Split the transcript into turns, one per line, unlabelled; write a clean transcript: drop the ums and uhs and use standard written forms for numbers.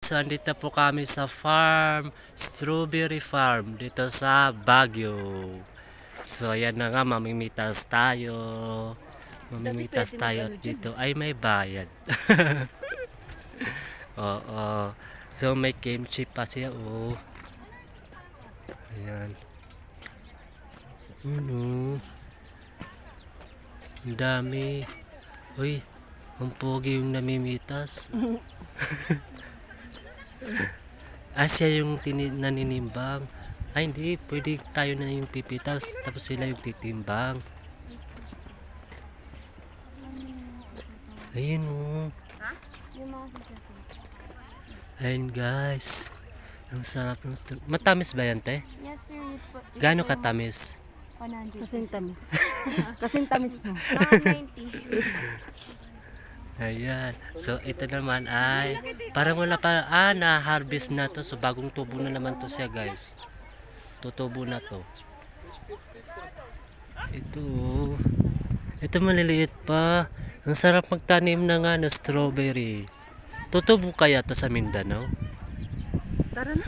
So, andito po kami sa farm, strawberry farm, dito sa Baguio. So, ayan na nga, mamimitas tayo. Mamimitas tayo at dito ay may bayad. Oo. So, may kimchi pa siya, oh. Ayan. Ano? Ang dami. Uy, ang pogi yung namimitas. Siya yung naninimbang. Ay, hindi. Pwede tayo na yung pipitas. Tapos sila yung titimbang. Ayun, oh.
Yung mga sasakyan.
Ayun, guys. Ang sarap ng matamis ba yan, te?
Yes, sir.
Gaano katamis?
100.
Kasing tamis. Kasing tamis mo.
90.
Ayan. So, ito naman ay parang wala pa. Na-harvest na to. So, bagong tubo na naman to siya, guys. Tutubo na to. Ito, oh. Ito maliliit pa. Ang sarap magtanim ng strawberry. Tutubo kaya to sa Mindanao?
Tara na.